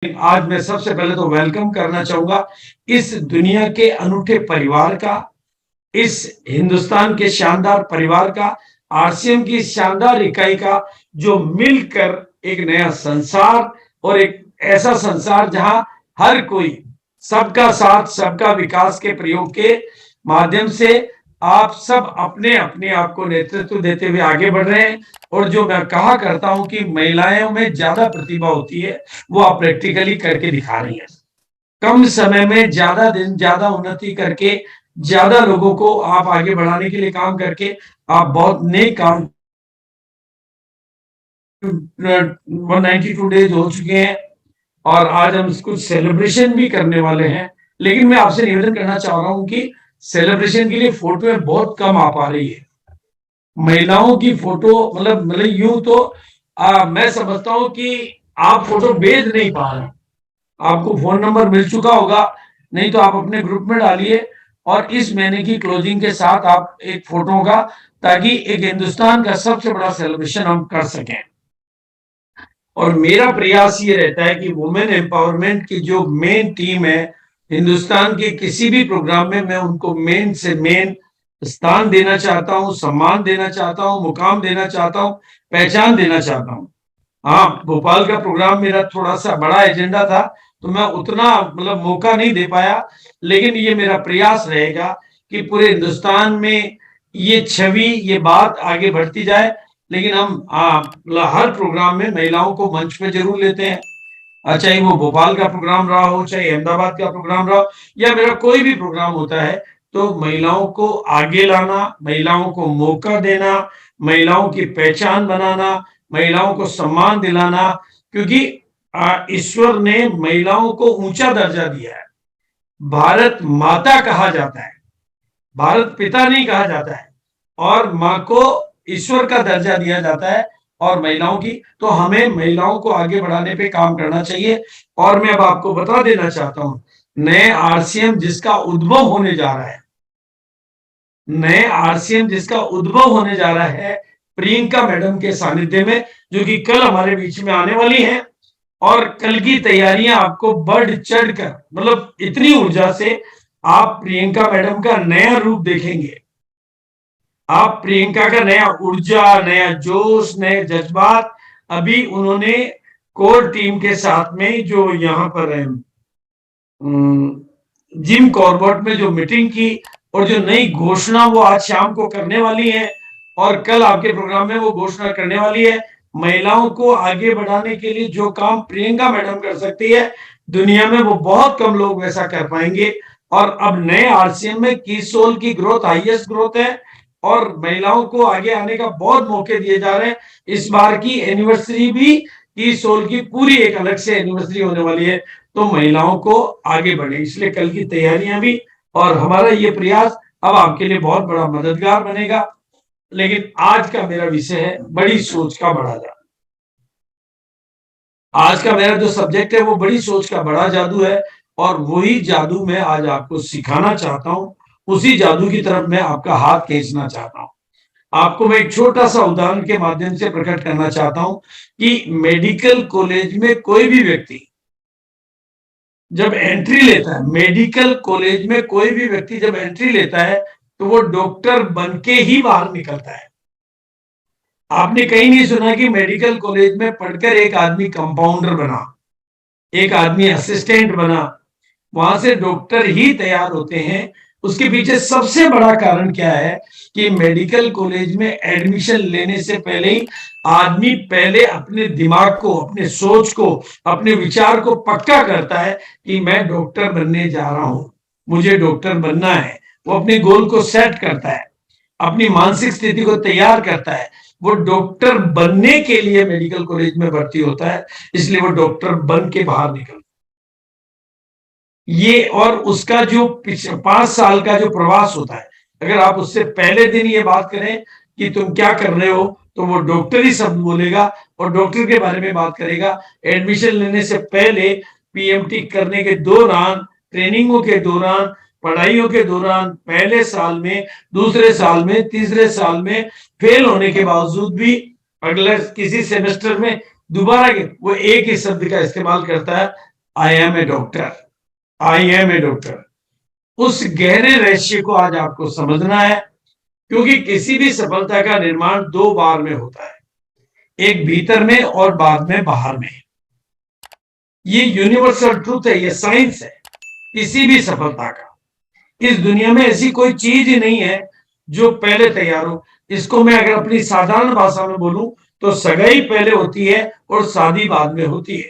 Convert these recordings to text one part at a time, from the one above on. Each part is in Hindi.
आज मैं सबसे पहले तो वेलकम करना चाहूंगा इस दुनिया के अनूठे परिवार का, इस हिंदुस्तान के शानदार परिवार का, आरसीएम की शानदार इकाई का, जो मिलकर एक नया संसार और एक ऐसा संसार जहां हर कोई सबका साथ सबका विकास के प्रयोग के माध्यम से आप सब अपने अपने आप को नेतृत्व देते हुए आगे बढ़ रहे हैं। और जो मैं कहा करता हूं कि महिलाओं में ज्यादा प्रतिभा होती है, वो आप प्रैक्टिकली करके दिखा रही है। कम समय में ज्यादा दिन ज्यादा उन्नति करके, ज्यादा लोगों को आप आगे बढ़ाने के लिए काम करके आप बहुत नेक काम 192 डेज हो चुके हैं और आज हम कुछ सेलिब्रेशन भी करने वाले हैं। लेकिन मैं आपसे निवेदन करना चाह रहा हूं कि सेलिब्रेशन के लिए फोटो बहुत कम आ पा रही है। महिलाओं की फोटो मतलब यूं तो मैं समझता हूं कि आप फोटो भेज नहीं पा रहे। आपको फोन नंबर मिल चुका होगा, नहीं तो आप अपने ग्रुप में डालिए और इस महीने की क्लोजिंग के साथ आप एक फोटो का, ताकि एक हिंदुस्तान का सबसे बड़ा सेलिब्रेशन हम कर सकें। और मेरा प्रयास ये रहता है कि वुमेन एम्पावरमेंट की जो मेन टीम है हिंदुस्तान के किसी भी प्रोग्राम में, मैं उनको मेन से मेन स्थान देना चाहता हूं, सम्मान देना चाहता हूं, मुकाम देना चाहता हूं, पहचान देना चाहता हूं। हाँ, भोपाल का प्रोग्राम मेरा थोड़ा सा बड़ा एजेंडा था, तो मैं उतना मौका नहीं दे पाया। लेकिन ये मेरा प्रयास रहेगा कि पूरे हिंदुस्तान में ये छवि, ये बात आगे बढ़ती जाए। लेकिन हम हर प्रोग्राम में महिलाओं को मंच पे जरूर लेते हैं, चाहे वो भोपाल का प्रोग्राम रहा हो, चाहे अहमदाबाद का प्रोग्राम रहा हो, या मेरा कोई भी प्रोग्राम होता है, तो महिलाओं को आगे लाना, महिलाओं को मौका देना, महिलाओं की पहचान बनाना, महिलाओं को सम्मान दिलाना। क्योंकि ईश्वर ने महिलाओं को ऊंचा दर्जा दिया है। भारत माता कहा जाता है, भारत पिता नहीं कहा जाता है, और माँ को ईश्वर का दर्जा दिया जाता है। और महिलाओं की, तो हमें महिलाओं को आगे बढ़ाने पे काम करना चाहिए। और मैं अब आपको बता देना चाहता हूं, नए आरसीएम जिसका उद्भव होने जा रहा है, नए आरसीएम जिसका उद्भव होने जा रहा है प्रियंका मैडम के सानिध्य में, जो कि कल हमारे बीच में आने वाली हैं। और कल की तैयारियां आपको बढ़ चढ़कर, इतनी ऊर्जा से आप प्रियंका मैडम का नया रूप देखेंगे। आप प्रियंका का नया ऊर्जा, नया जोश, नए जज्बात। अभी उन्होंने कोर टीम के साथ में जो यहाँ पर है जिम कॉर्बेट में जो मीटिंग की, और जो नई घोषणा वो आज शाम को करने वाली है और कल आपके प्रोग्राम में वो घोषणा करने वाली है। महिलाओं को आगे बढ़ाने के लिए जो काम प्रियंका मैडम कर सकती है, दुनिया में वो बहुत कम लोग वैसा कर पाएंगे। और अब नए आरसीएम में कीसोल की ग्रोथ हाईएस्ट ग्रोथ है और महिलाओं को आगे आने का बहुत मौके दिए जा रहे हैं। इस बार की एनिवर्सरी भी कीसोल की पूरी एक अलग से एनिवर्सरी होने वाली है, तो महिलाओं को आगे बढ़े, इसलिए कल की तैयारियां भी और हमारा ये प्रयास अब आपके लिए बहुत बड़ा मददगार बनेगा। लेकिन आज का मेरा विषय है बड़ी सोच का बड़ा जादू। आज का मेरा जो सब्जेक्ट है वो बड़ी सोच का बड़ा जादू है, और वही जादू मैं आज आपको सिखाना चाहता हूं। उसी जादू की तरफ मैं आपका हाथ खींचना चाहता हूं। आपको मैं एक छोटा सा उदाहरण के माध्यम से प्रकट करना चाहता हूं कि मेडिकल कॉलेज में कोई भी व्यक्ति जब एंट्री लेता है, मेडिकल कॉलेज में कोई भी व्यक्ति जब एंट्री लेता है, तो वो डॉक्टर बन के ही बाहर निकलता है। आपने कहीं नहीं सुना कि मेडिकल कॉलेज में पढ़कर एक आदमी कंपाउंडर बना, एक आदमी असिस्टेंट बना। वहां से डॉक्टर ही तैयार होते हैं। उसके पीछे सबसे बड़ा कारण क्या है कि मेडिकल कॉलेज में एडमिशन लेने से पहले ही आदमी पहले अपने दिमाग को, अपने सोच को, अपने विचार को पक्का करता है कि मैं डॉक्टर बनने जा रहा हूं, मुझे डॉक्टर बनना है। वो अपने गोल को सेट करता है, अपनी मानसिक स्थिति को तैयार करता है। वो डॉक्टर बनने के लिए मेडिकल कॉलेज में भर्ती होता है, इसलिए वो डॉक्टर बन के बाहर निकलता है। ये और उसका जो 5 साल का जो प्रवास होता है, अगर आप उससे पहले दिन ये बात करें कि तुम क्या कर रहे हो, तो वो डॉक्टर ही शब्द बोलेगा और डॉक्टर के बारे में बात करेगा। एडमिशन लेने से पहले, पीएमटी करने के दौरान, ट्रेनिंगों के दौरान, पढ़ाइयों के दौरान, पहले साल में, दूसरे साल में, तीसरे साल में फेल होने के बावजूद भी अगले किसी सेमेस्टर में दोबारा वो एक ही शब्द का इस्तेमाल करता है, I am a doctor, I am a doctor, उस गहरे रहस्य को आज आपको समझना है, क्योंकि किसी भी सफलता का निर्माण दो बार में होता है, एक भीतर में और बाद में बाहर में। ये यूनिवर्सल ट्रूथ है, ये साइंस है किसी भी सफलता का। इस दुनिया में ऐसी कोई चीज ही नहीं है जो पहले तैयार हो। इसको मैं अगर अपनी साधारण भाषा में बोलूं तो सगाई पहले होती है और शादी बाद में होती है।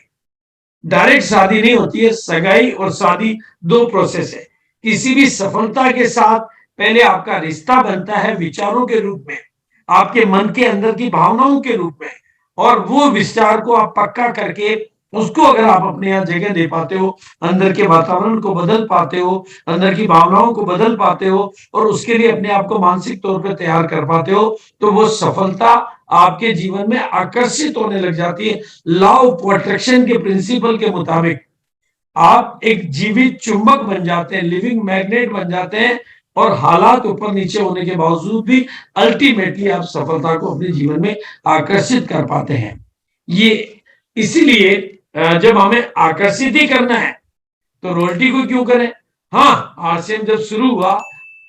डायरेक्ट शादी नहीं होती है, सगाई और शादी दो प्रोसेस है। किसी भी सफलता के साथ पहले आपका रिश्ता बनता है विचारों के रूप में, आपके मन के अंदर की भावनाओं के रूप में, और वो विचार को आप पक्का करके उसको अगर आप अपने यहाँ जगह दे पाते हो, अंदर के वातावरण को बदल पाते हो, अंदर की भावनाओं को बदल पाते हो और उसके लिए अपने आप को मानसिक तौर पर तैयार कर पाते हो, तो वो सफलता आपके जीवन में आकर्षित होने लग जाती है। लॉ ऑफ अट्रैक्शन के प्रिंसिपल के मुताबिक आप एक जीवित चुंबक बन जाते हैं, लिविंग मैग्नेट बन जाते हैं, और हालात ऊपर नीचे होने के बावजूद भी अल्टीमेटली आप सफलता को अपने जीवन में आकर्षित कर पाते हैं। ये इसीलिए जब हमें आकर्षित ही करना है तो रॉयल्टी को क्यों करें। हाँ, आरसीएम जब शुरू हुआ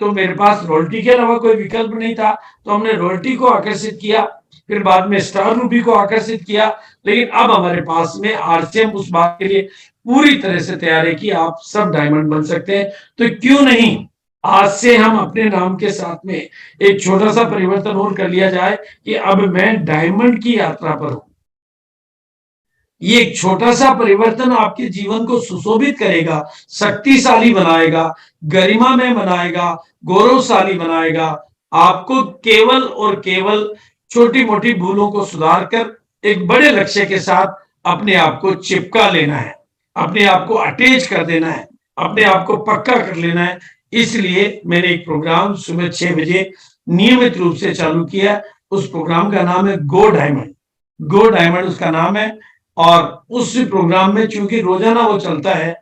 तो मेरे पास रॉयल्टी के अलावा कोई विकल्प नहीं था, तो हमने रॉयल्टी को आकर्षित किया, फिर बाद में स्टार रूबी को आकर्षित किया, लेकिन अब हमारे पास में आरसीएम उस बात के लिए पूरी तरह से तैयार है कि आप सब डायमंड बन सकते हैं। तो क्यों नहीं आज से हम अपने नाम के साथ में एक छोटा सा परिवर्तन और कर लिया जाए कि अब मैं डायमंड की यात्रा पर हूं। ये एक छोटा सा परिवर्तन आपके जीवन को सुशोभित करेगा, शक्तिशाली बनाएगा, गरिमा में बनाएगा, गौरवशाली बनाएगा। आपको केवल और केवल छोटी मोटी भूलों को सुधार कर एक बड़े लक्ष्य के साथ अपने आप को चिपका लेना है, अपने आप को अटैच कर देना है, अपने आप को पक्का कर लेना है। इसलिए मैंने एक प्रोग्राम सुबह 6 बजे नियमित रूप से चालू किया। उस प्रोग्राम का नाम है गो डायमंड, गो डायमंड उसका नाम है। और उस प्रोग्राम में चूंकि रोजाना वो चलता है,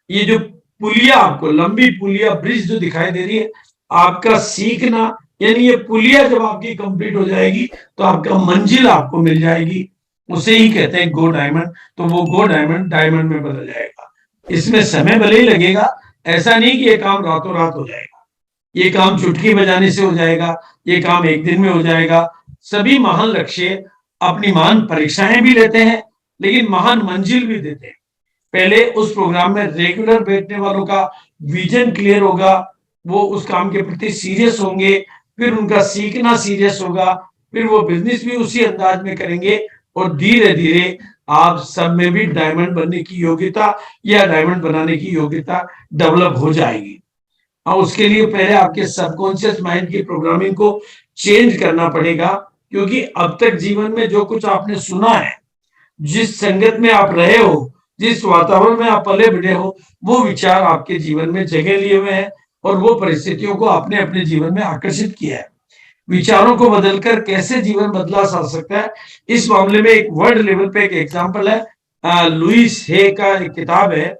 ये जो पुलिया आपको लंबी पुलिया ब्रिज जो दिखाई दे रही है, आपका सीखना, यानी ये पुलिया जब आपकी कंप्लीट हो जाएगी तो आपका मंजिल आपको मिल जाएगी, उसे ही कहते हैं गो डायमंड। तो वो गो डायमंड डायमंड में बदल जाएगा। इसमें समय भले ही लगेगा, ऐसा नहीं कि ये काम रातों रात हो जाएगा, ये काम चुटकी बजाने से हो जाएगा, ये काम एक दिन में हो जाएगा। सभी महान लक्ष्य अपनी महान परीक्षाएं भी लेते हैं, लेकिन महान मंजिल भी देते हैं। पहले उस प्रोग्राम में रेगुलर बैठने वालों का विजन क्लियर होगा, वो उस काम के प्रति सीरियस होंगे, फिर उनका सीखना सीरियस होगा, फिर वो बिजनेस भी उसी अंदाज में करेंगे, और धीरे धीरे आप सब में भी डायमंड बनने की योग्यता या डायमंड बनाने की योग्यता डेवलप हो जाएगी। और उसके लिए पहले आपके सबकॉन्शियस माइंड की प्रोग्रामिंग को चेंज करना पड़ेगा, क्योंकि अब तक जीवन में जो कुछ आपने सुना है, जिस संगत में आप रहे हो, जिस वातावरण में आप पले बढ़े हो, वो विचार आपके जीवन में जगह लिए हुए हैं और वो परिस्थितियों को आपने अपने जीवन में आकर्षित किया है। विचारों को बदलकर कैसे जीवन बदला जा सकता है, इस मामले में एक वर्ल्ड लेवल पे एक एग्जांपल है। लुइस हे का एक किताब है,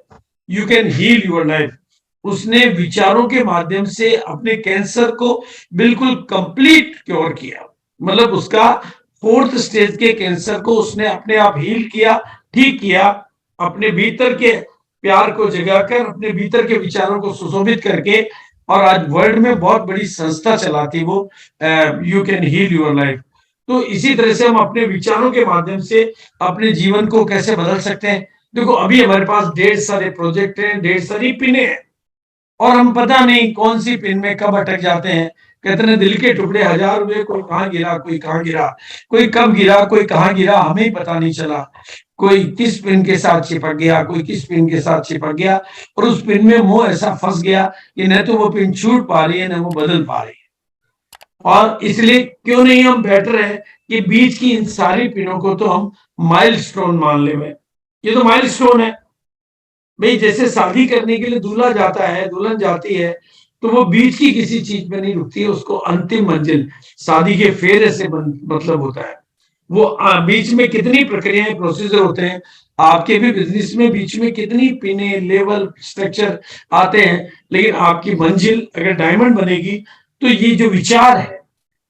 you can heal your life. उसने विचारों के माध्यम से अपने कैंसर को बिल्कुल कंप्लीट क्योर किया, मतलब उसका 4th स्टेज के कैंसर को उसने अपने आप हील किया, ठीक किया, अपने भीतर के प्यार को जगाकर, अपने भीतर के विचारों को सुशोभित करके, और आज वर्ल्ड में बहुत बड़ी संस्था चलाती वो you can heal your life. तो इसी तरह से हम अपने विचारों के माध्यम से अपने जीवन को कैसे बदल सकते हैं। देखो, अभी हमारे पास ढेर सारे प्रोजेक्ट हैं, ढेर सारी पिने हैं, और हम पता नहीं कौन सी पिन में कब अटक जाते हैं। कहते हैं दिल के टुकड़े हजार हुए, कोई कहाँ गिरा, कोई कहाँ गिरा, कोई कब गिरा, कोई कहाँ गिरा, हमें ही पता नहीं चला। कोई किस पिन के साथ चिपक गया, कोई किस पिन के साथ चिपक गया, और उस पिन में मोह ऐसा फंस गया कि न तो वो पिन छूट पा रही है, न वो बदल पा रही है। और इसलिए क्यों नहीं हम बेटर है कि बीच की इन सारी पिनों को तो हम माइलस्टोन मान ले। ये तो माइलस्टोन है भाई। जैसे शादी करने के लिए दूल्हा जाता है, दुल्हन जाती है, तो वो बीच की किसी चीज में नहीं रुकती है, उसको अंतिम मंजिल शादी के फेरे से मतलब होता है। वो बीच में कितनी प्रक्रियाएं, प्रोसीजर होते हैं, आपके भी बिजनेस में बीच में कितनी पिने, लेवल, स्ट्रक्चर आते हैं, लेकिन आपकी मंजिल अगर डायमंड बनेगी तो ये जो विचार है,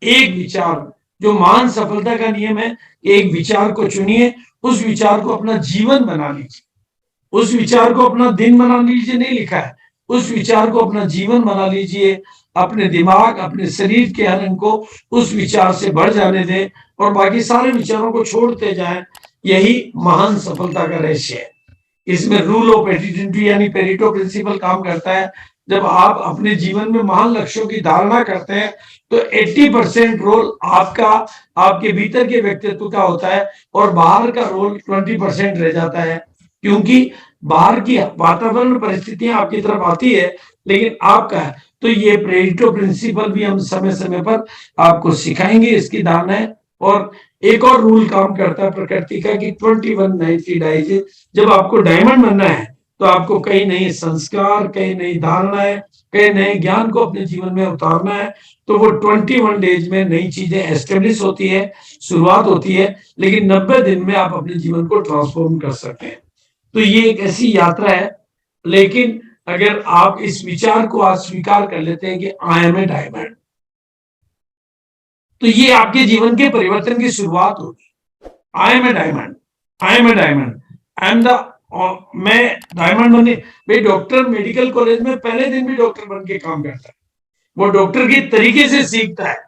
एक विचार, जो महान सफलता का नियम है, एक विचार को चुनिए, उस विचार को अपना जीवन बना लीजिए। उस विचार को अपना दिन बना लीजिए नहीं लिखा है, उस विचार को अपना जीवन बना लीजिए। अपने दिमाग, अपने शरीर के हर अंग को उस विचार से बढ़ जाने दें और बाकी सारे विचारों को छोड़ते जाएं। यही महान सफलता का रहस्य है। इसमें रूल ऑफ एटीट्यूड यानी पेरेटो प्रिंसिपल काम करता है। जब आप अपने जीवन में महान लक्ष्यों की धारणा करते हैं तो 80% रोल आपका, आपके भीतर के व्यक्तित्व का होता है और बाहर का रोल 20% रह जाता है। क्योंकि बाहर की वातावरण परिस्थितियां आपकी तरफ आती है लेकिन आपका है। तो ये पेरेटो प्रिंसिपल भी हम समय समय पर आपको सिखाएंगे, इसकी धारणा है। और एक और रूल काम करता है प्रकृति का कि 21-90 डाइज। जब आपको डायमंड बनना है तो आपको कई नए संस्कार, कई नई धारणाएं, कई नए ज्ञान को अपने जीवन में उतारना है। तो वो 21 डेज में नई चीजें एस्टेब्लिश होती है, शुरुआत होती है, लेकिन 90 दिन में आप अपने जीवन को ट्रांसफॉर्म कर सकते हैं। तो ये एक ऐसी यात्रा है। लेकिन अगर आप इस विचार को आज स्वीकार कर लेते हैं कि आई एम ए डायमंड, तो ये आपके जीवन के परिवर्तन की शुरुआत होगी। I am a diamond, I am a diamond, I am the, मैं डायमंड बने। भाई डॉक्टर मेडिकल कॉलेज में पहले दिन भी डॉक्टर बन के काम करता है, वो डॉक्टर के तरीके से सीखता है।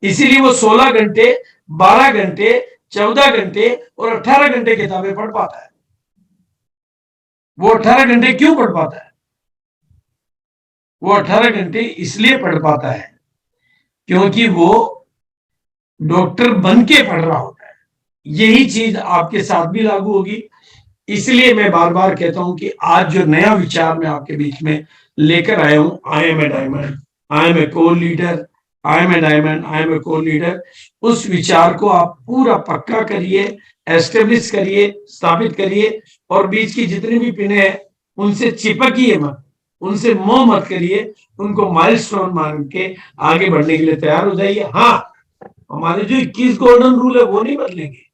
इसीलिए वो 16 घंटे, 12 घंटे, 14 घंटे और 18 घंटे किताबें पढ़ पाता है। वो 18 घंटे क्यों पढ़ पाता है? वो 18 घंटे इसलिए पढ़ पाता है क्योंकि वो डॉक्टर बन के पढ़ रहा होता है। यही चीज आपके साथ भी लागू होगी। इसलिए मैं बार बार कहता हूं कि आज जो नया विचार मैं आपके बीच में लेकर आया हूं, I am a diamond, I am a co leader, I am a diamond, I am a co leader, उस विचार को आप पूरा पक्का करिए, एस्टेब्लिश करिए, स्थापित करिए और बीच की जितनी भी पिने हैं उनसे चिपकिए मत, उनसे मोह मत करिए, उनको माइलस्टोन मान के आगे बढ़ने के लिए तैयार हो जाइए। हाँ, हमारे जो 21 गोल्डन रूल है वो नहीं बदलेंगे।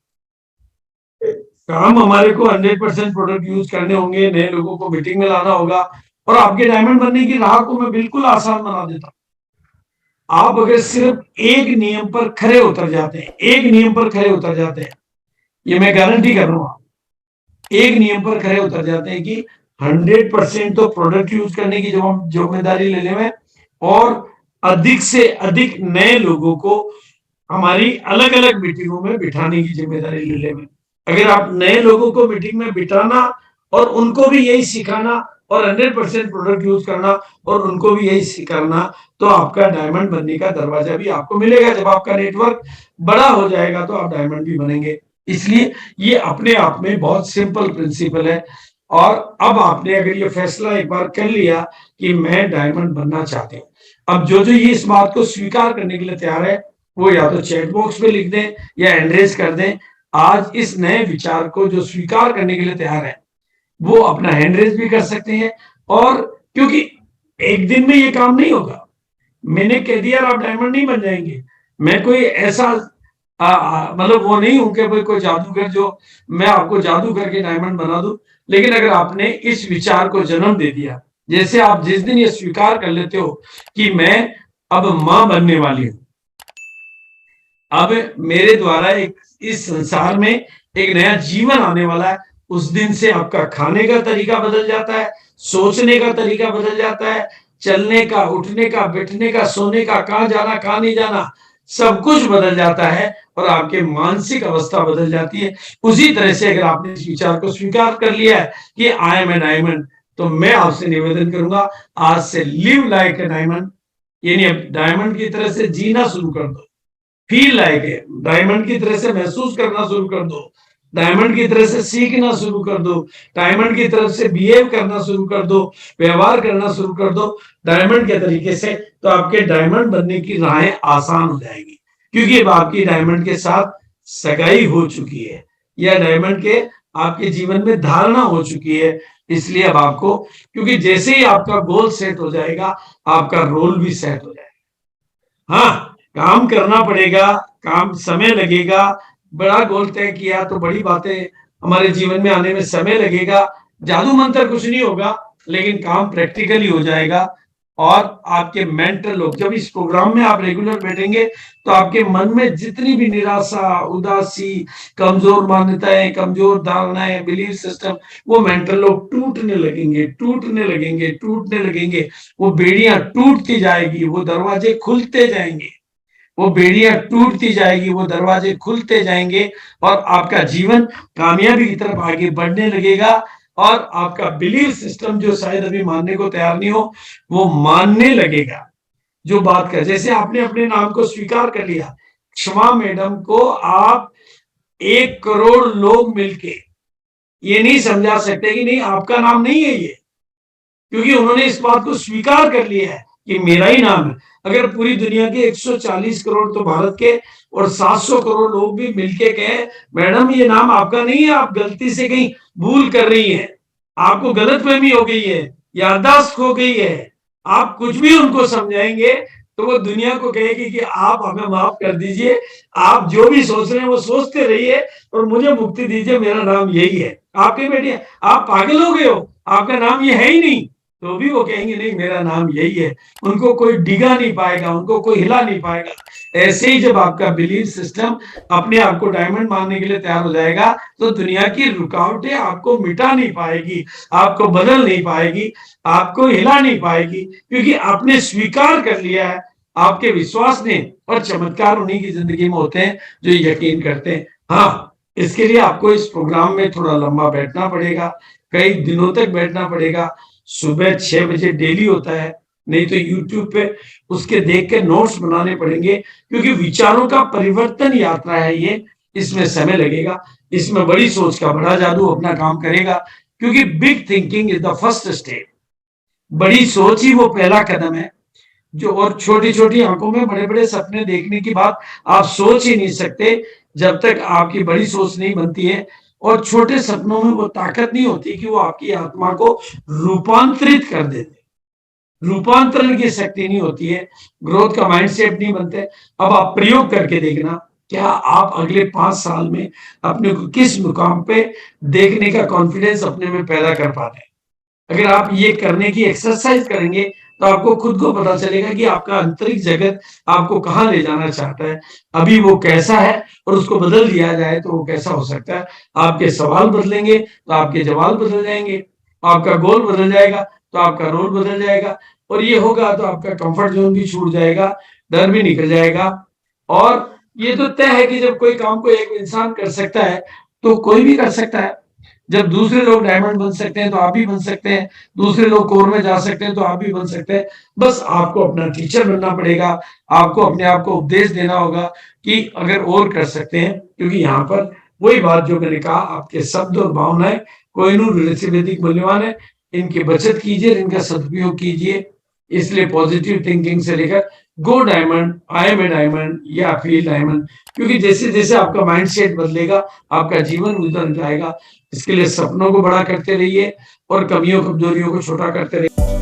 काम हमारे को 100% प्रोडक्ट यूज करने होंगे, नए लोगों को मीटिंग में लाना होगा और आपके डायमंड बनने की राह को मैं बिल्कुल आसान बना देता हूं। आप अगर सिर्फ एक नियम पर खरे उतर जाते हैं, एक नियम पर खरे उतर जाते हैं, ये मैं गारंटी कर रहा हूं, एक नियम पर खरे उतर जाते हैं कि 100% तो प्रोडक्ट यूज करने की जिम्मेदारी लेने में और अधिक से अधिक नए लोगों को हमारी अलग अलग मीटिंगों में बिठाने की जिम्मेदारी लेने में। अगर आप नए लोगों को मीटिंग में बिठाना और उनको भी यही सिखाना और 100% प्रोडक्ट यूज करना और उनको भी यही सिखाना, तो आपका डायमंड बनने का दरवाजा भी आपको मिलेगा। जब आपका नेटवर्क बड़ा हो जाएगा तो आप डायमंड भी बनेंगे। इसलिए ये अपने आप में बहुत सिंपल प्रिंसिपल है। और अब आपने अगर ये फैसला एक बार कर लिया कि मैं डायमंड बनना चाहती हूँ, अब जो जो ये इस बात को स्वीकार करने के लिए तैयार है वो या तो चैट बॉक्स में लिख दें या एंड्रेस कर दें। आज इस नए विचार को जो स्वीकार करने के लिए तैयार है वो अपना हैंड रेज भी कर सकते हैं। और क्योंकि एक दिन में ये काम नहीं होगा, मैंने कह दिया आप डायमंड नहीं बन जाएंगे। मैं कोई ऐसा मतलब वो नहीं हूं कि भाई कोई जादूगर जो मैं आपको जादू करके डायमंड बना दूं। लेकिन अगर आपने इस विचार को जन्म दे दिया, जैसे आप जिस दिन ये स्वीकार कर लेते हो कि मैं अब मां बनने वाली हूं, अब मेरे द्वारा एक इस संसार में एक नया जीवन आने वाला है, उस दिन से आपका खाने का तरीका बदल जाता है, सोचने का तरीका बदल जाता है, चलने का, उठने का, बैठने का, सोने का, कहां जाना कहां नहीं जाना, सब कुछ बदल जाता है और आपके मानसिक अवस्था बदल जाती है। उसी तरह से अगर आपने इस विचार को स्वीकार कर लिया है कि आई एम ए डायमंड, तो मैं आपसे निवेदन करूंगा आज से लिव लाइक ए डायमंड, यानी डायमंड की तरह से जीना शुरू कर दो। फील लाइक है, डायमंड की तरह से महसूस करना शुरू कर दो, डायमंड की तरह से सीखना शुरू कर दो, डायमंड की तरफ से बिहेव करना शुरू कर दो, व्यवहार करना शुरू कर दो डायमंड के तरीके से। तो आपके डायमंड बनने की राहें आसान हो जाएगी क्योंकि अब आपकी डायमंड के साथ सगाई हो चुकी है या डायमंड के आपके जीवन में धारणा हो चुकी है। इसलिए अब आपको, क्योंकि जैसे ही आपका गोल सेट हो जाएगा आपका रोल भी सेट हो जाएगा। हाँ, काम करना पड़ेगा, काम समय लगेगा, बड़ा गोल तय किया तो बड़ी बातें हमारे जीवन में आने में समय लगेगा, जादू मंत्र कुछ नहीं होगा, लेकिन काम प्रैक्टिकली हो जाएगा। और आपके मेंटर लोग, जब इस प्रोग्राम में आप रेगुलर बैठेंगे तो आपके मन में जितनी भी निराशा, उदासी, कमजोर मान्यताएं, कमजोर धारणाएं, बिलीफ सिस्टम, वो मेंटर लोग टूटने लगेंगे, टूटने लगेंगे, टूटने लगेंगे। वो बेड़ियां टूटती जाएगी, वो दरवाजे खुलते जाएंगे, वो बेड़ियां टूटती जाएगी, वो दरवाजे खुलते जाएंगे और आपका जीवन कामयाबी की तरफ आगे बढ़ने लगेगा। और आपका बिलीफ सिस्टम जो शायद अभी मानने को तैयार नहीं हो, वो मानने लगेगा। जो बात कर, जैसे आपने अपने नाम को स्वीकार कर लिया, क्षमा मैडम को आप 1 करोड़ लोग मिलके ये नहीं समझा सकते कि नहीं आपका नाम नहीं है ये, क्योंकि उन्होंने इस बात को स्वीकार कर लिया है कि मेरा ही नाम है। अगर पूरी दुनिया के 140 करोड़ तो भारत के और 700 करोड़ लोग भी मिलके कहे मैडम ये नाम आपका नहीं है, आप गलती से कहीं भूल कर रही हैं, आपको गलतफहमी हो गई है, याददाश्त हो गई है, आप कुछ भी उनको समझाएंगे तो वो दुनिया को कहेगी कि आप हमें माफ कर दीजिए, आप जो भी सोच रहे हैं वो सोचते रहिए और मुझे मुक्ति दीजिए, मेरा नाम यही है। आपके बेटे आप पागल हो गए हो, आपका नाम ये है ही नहीं, तो भी वो कहेंगे नहीं मेरा नाम यही है। उनको कोई डिगा नहीं पाएगा, उनको कोई हिला नहीं पाएगा। ऐसे ही जब आपका बिलीफ सिस्टम अपने आप को डायमंड मानने के लिए तैयार हो जाएगा तो दुनिया की रुकावटें आपको मिटा नहीं पाएगी, आपको बदल नहीं पाएगी, आपको हिला नहीं पाएगी, क्योंकि आपने स्वीकार कर लिया है। आपके विश्वास ने, और चमत्कार उन्हीं की जिंदगी में होते हैं जो यकीन करते हैं। हाँ, इसके लिए आपको इस प्रोग्राम में थोड़ा लंबा बैठना पड़ेगा, कई दिनों तक बैठना पड़ेगा। सुबह 6 बजे डेली होता है, नहीं तो यूट्यूब पे उसके देख के नोट्स बनाने पड़ेंगे, क्योंकि विचारों का परिवर्तन यात्रा है ये, इसमें समय लगेगा। इसमें बड़ी सोच का बड़ा जादू अपना काम करेगा, क्योंकि big thinking is the first step. बड़ी सोच ही वो पहला कदम है जो, और छोटी छोटी आंखों में बड़े बड़े सपने देखने की बात आप सोच ही नहीं सकते जब तक आपकी बड़ी सोच नहीं बनती है। और छोटे सपनों में वो ताकत नहीं होती कि वो आपकी आत्मा को रूपांतरित कर देते, रूपांतरण की शक्ति नहीं होती है, ग्रोथ का माइंडसेट नहीं बनते। अब आप प्रयोग करके देखना, क्या आप अगले 5 साल में अपने को किस मुकाम पे देखने का कॉन्फिडेंस अपने में पैदा कर पाते हैं। अगर आप ये करने की एक्सरसाइज करेंगे तो आपको खुद को पता चलेगा कि आपका आंतरिक जगत आपको कहाँ ले जाना चाहता है, अभी वो कैसा है, और उसको बदल दिया जाए तो वो कैसा हो सकता है। आपके सवाल बदलेंगे तो आपके जवाब बदल जाएंगे, आपका गोल बदल जाएगा तो आपका रोल बदल जाएगा, और ये होगा तो आपका कंफर्ट जोन भी छूट जाएगा, डर भी निकल जाएगा। और ये तो तय है कि जब कोई काम को एक इंसान कर सकता है तो कोई भी कर सकता है। जब दूसरे लोग डायमंड बन सकते हैं तो आप भी बन सकते हैं, दूसरे लोग कोर में जा सकते हैं तो आप भी बन सकते हैं। बस आपको अपना टीचर बनना पड़ेगा, आपको अपने आप को उपदेश देना होगा कि अगर और कर सकते हैं, क्योंकि यहाँ पर वही बात जो मैंने कहा, आपके शब्द और भावनाएं कोहिनूर वैदिक मूल्यवान है, इनकी बचत कीजिए, इनका सदुपयोग कीजिए। इसलिए पॉजिटिव थिंकिंग से लेकर go diamond, I am a diamond या फील डायमंड, क्योंकि जैसे जैसे आपका माइंडसेट बदलेगा आपका जीवन उधर जाएगा। इसके लिए सपनों को बड़ा करते रहिए और कमियों कमजोरियों को छोटा करते रहिए।